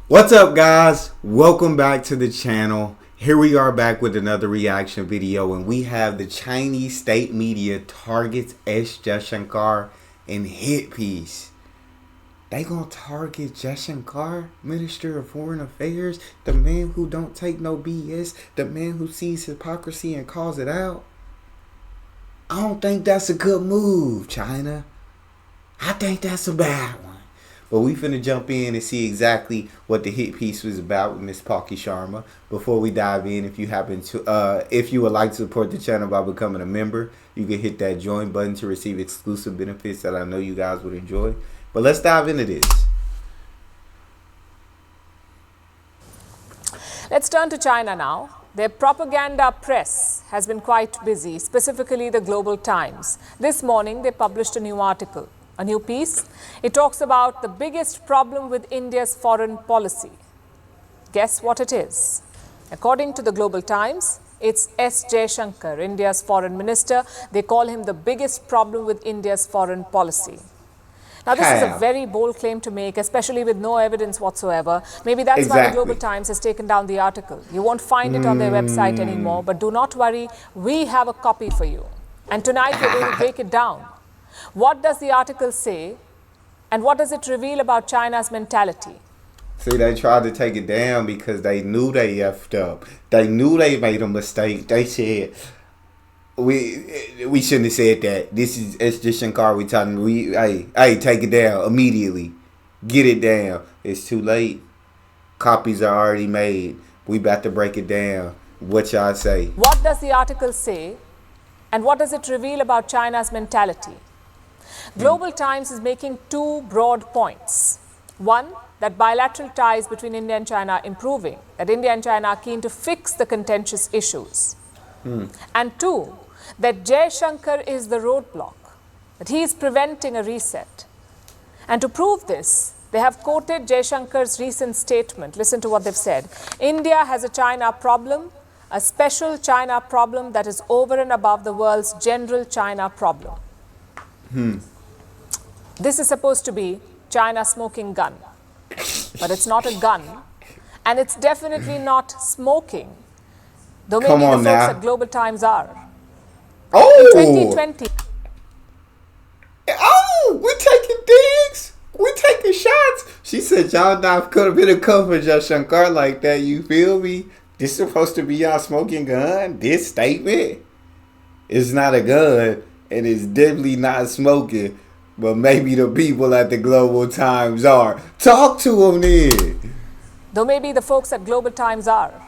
What's up, guys? Welcome back to the channel. Here we are back with another reaction video, and we have the Chinese state media targets Jaishankar in hit piece. They gonna target Jaishankar, Minister of Foreign Affairs, the man who don't take no BS, the man who sees hypocrisy and calls it out. I don't think that's a good move, China. I think that's a bad one. But we finna jump in and see exactly what the hit piece was about with Miss Palki Sharma. Before we dive in, if you would like to support the channel by becoming a member, you can hit that join button to receive exclusive benefits that I know you guys would enjoy. But let's dive into this. Let's turn to China now. Their propaganda press has been quite busy, specifically the Global Times. This morning, they published a new article, a new piece. It talks about the biggest problem with India's foreign policy. Guess what it is? According to the Global Times, it's S. Jaishankar, India's foreign minister. They call him the biggest problem with India's foreign policy. Now, this is a very bold claim to make, especially with no evidence whatsoever. Maybe that's why the Global Times has taken down the article. You won't find it on their website anymore, but do not worry, we have a copy for you. And tonight we're going to break it down. What does the article say, and what does it reveal about China's mentality? See, they tried to take it down because they knew they effed up. They knew they made a mistake. They said, we shouldn't have said that. This is Jaishankar. We telling hey, take it down immediately. Get it down. It's too late. Copies are already made. We about to break it down. What y'all say? What does the article say, and what does it reveal about China's mentality? Global Times is making two broad points. One, that bilateral ties between India and China are improving, that India and China are keen to fix the contentious issues. And two, that Jaishankar is the roadblock, that he is preventing a reset. And to prove this, they have quoted Jaishankar's recent statement. Listen to what they've said. India has a China problem, a special China problem that is over and above the world's general China problem. This is supposed to be China's smoking gun, but it's not a gun, and it's definitely not smoking, though maybe the folks at Global Times are. Oh! In 2020. Oh! We taking digs! We taking shots! She said y'all not could have been a cover Jaishankar like that, you feel me? This is supposed to be y'all smoking gun? This statement is not a gun, and it's definitely not smoking. But maybe the people at the Global Times are. Talk to them then. Though maybe the folks at Global Times are.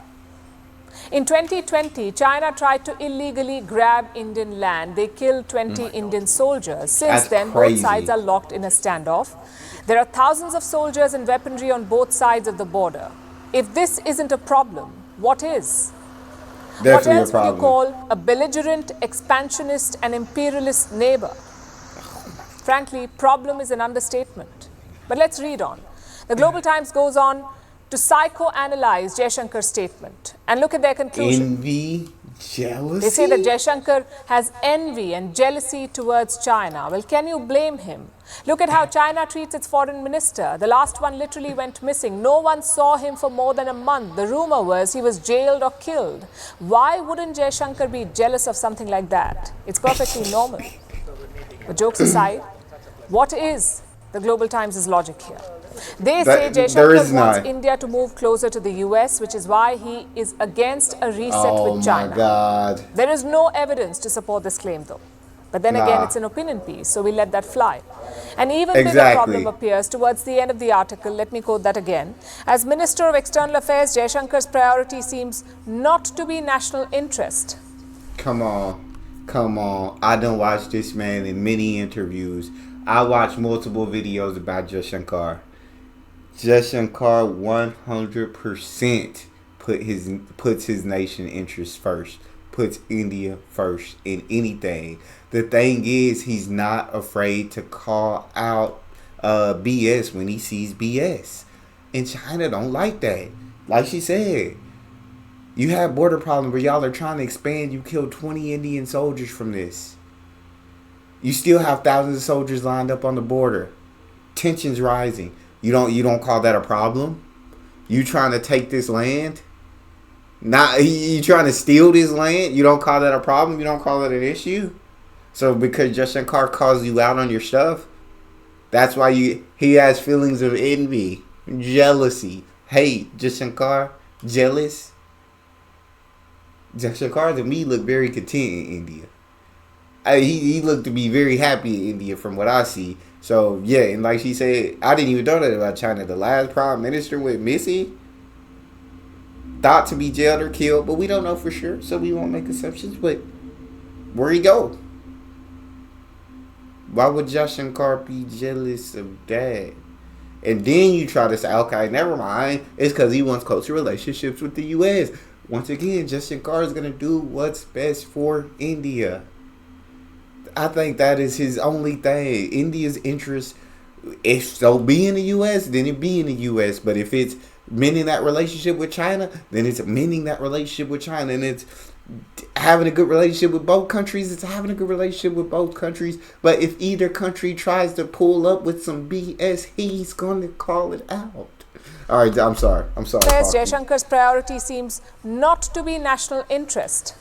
In 2020, China tried to illegally grab Indian land. They killed 20 Indian soldiers. Since then, both sides are locked in a standoff. There are thousands of soldiers and weaponry on both sides of the border. If this isn't a problem, what is? What else would you call a belligerent, expansionist and imperialist neighbor? Frankly, problem is an understatement. But let's read on. The Global Times goes on to psychoanalyze Jaishankar's statement and look at their conclusion. Envy, jealousy? They say that Jaishankar has envy and jealousy towards China. Well, can you blame him? Look at how China treats its foreign minister. The last one literally went missing. No one saw him for more than a month. The rumor was he was jailed or killed. Why wouldn't Jaishankar be jealous of something like that? It's perfectly normal. But jokes aside, what is the Global Times' logic here? They say Jaishankar wants India to move closer to the US, which is why he is against a reset with China. Oh my God. There is no evidence to support this claim though. But then again, it's an opinion piece, so we let that fly. An even bigger problem appears towards the end of the article. Let me quote that again. As Minister of External Affairs, Jaishankar's priority seems not to be national interest. Come on. Come on. I done watched this man in many interviews. I watched multiple videos about Jaishankar. Jaishankar 100% puts his nation interests first. Puts India first in anything. The thing is, he's not afraid to call out BS when he sees BS. And China don't like that. Like she said, you have border problems where y'all are trying to expand. You killed 20 Indian soldiers from this. You still have thousands of soldiers lined up on the border. Tensions rising. You don't call that a problem? You trying to take this land? Not you trying to steal this land? You don't call that a problem? You don't call it an issue? So because Jaishankar calls you out on your stuff, that's why he has feelings of envy, jealousy, hate. Jaishankar, jealous. Jaishankar to me look very content in India. He looked to be very happy in India from what I see. So yeah, and like she said, I didn't even know that about China. The last prime minister went missing, thought to be jailed or killed, but we don't know for sure, so we won't make assumptions. But where he go? Why would Jaishankar be jealous of that? And then you try to say, okay, never mind. It's because he wants closer relationships with the U.S. Once again, Jaishankar is going to do what's best for India. I think that is his only thing. India's interest, if so be in the U.S., then it be in the U.S. But if it's mending that relationship with China, then it's mending that relationship with China. And it's having a good relationship with both countries. It's having a good relationship with both countries. But if either country tries to pull up with some BS, he's going to call it out. All right, I'm sorry. Jaishankar's priority seems not to be national interest.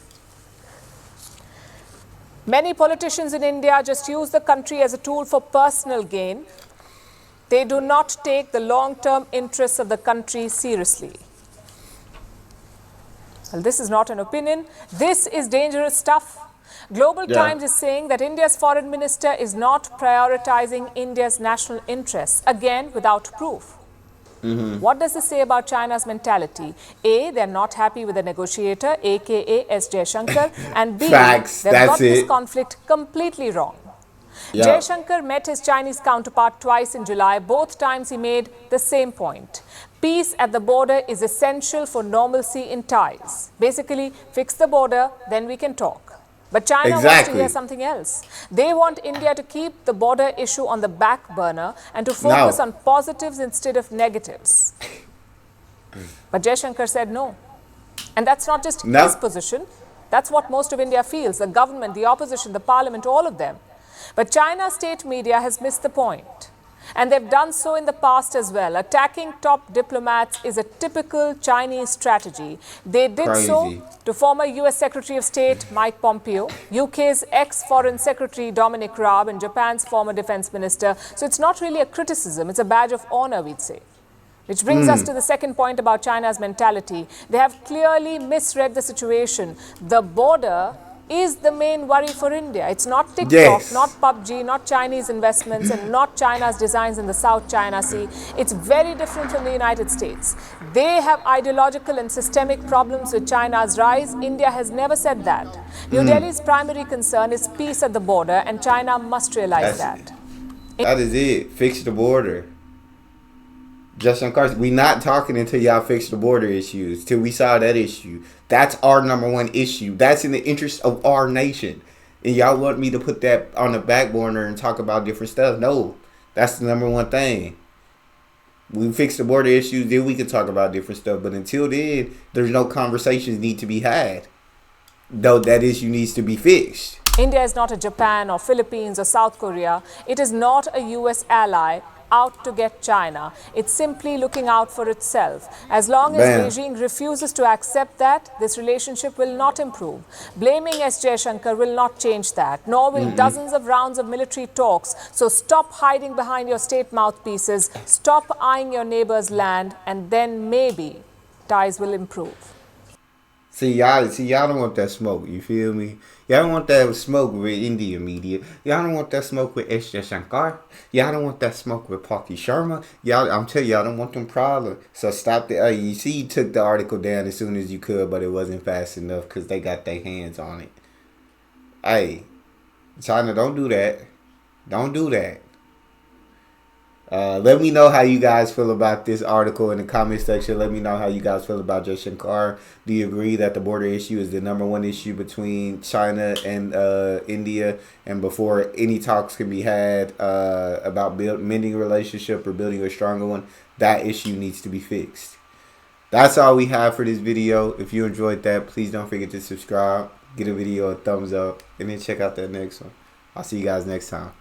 Many politicians in India just use the country as a tool for personal gain. They do not take the long-term interests of the country seriously. Well, this is not an opinion. This is dangerous stuff. Global Times is saying that India's foreign minister is not prioritizing India's national interests, again without proof. What does this say about China's mentality? A, they're not happy with the negotiator, aka S. Jaishankar, and B, Facts, they've got this conflict completely wrong. Jaishankar met his Chinese counterpart twice in July. Both times he made the same point. Peace at the border is essential for normalcy in ties. Basically, fix the border, then we can talk. But China wants to hear something else. They want India to keep the border issue on the back burner and to focus on positives instead of negatives. But Jaishankar said no. And that's not just his position. That's what most of India feels, the government, the opposition, the parliament, all of them. But China's state media has missed the point. And they've done so in the past as well. Attacking top diplomats is a typical Chinese strategy. They did so to former US Secretary of State Mike Pompeo, UK's ex-Foreign Secretary Dominic Raab, and Japan's former Defense Minister. So it's not really a criticism, it's a badge of honor, we'd say. Which brings us to the second point about China's mentality. They have clearly misread the situation. The border is the main worry for India. It's not TikTok, not PUBG, not Chinese investments, and not China's designs in the South China Sea. It's very different from the United States. They have ideological and systemic problems with China's rise. India has never said that. New Delhi's primary concern is peace at the border, and China must realize that. That is it. Fix the border. Jaishankar, we not talking until y'all fix the border issues, till we solve that issue. That's our number one issue. That's in the interest of our nation. And y'all want me to put that on the back burner and talk about different stuff? No, that's the number one thing. We fix the border issues, then we can talk about different stuff. But until then, there's no conversations need to be had. Though that issue needs to be fixed. India is not a Japan or Philippines or South Korea. It is not a US ally out to get China. It's simply looking out for itself. As long as Beijing refuses to accept that, this relationship will not improve. Blaming S. Jaishankar will not change that, nor will dozens of rounds of military talks. So stop hiding behind your state mouthpieces, stop eyeing your neighbor's land, and then maybe ties will improve. See, y'all don't want that smoke, you feel me? Y'all don't want that smoke with Indian media. Y'all don't want that smoke with S. Jaishankar. Y'all don't want that smoke with Paki Sharma. I'm telling y'all don't want them problems. So stop the, you see you took the article down as soon as you could, but it wasn't fast enough because they got their hands on it. Hey, China, don't do that. Don't do that. Let me know how you guys feel about this article in the comment section. Let me know how you guys feel about Jaishankar. Do you agree that the border issue is the number one issue between China and India? And before any talks can be had about mending a relationship or building a stronger one, that issue needs to be fixed. That's all we have for this video. If you enjoyed that, please don't forget to subscribe. Give the video a thumbs up. And then check out that next one. I'll see you guys next time.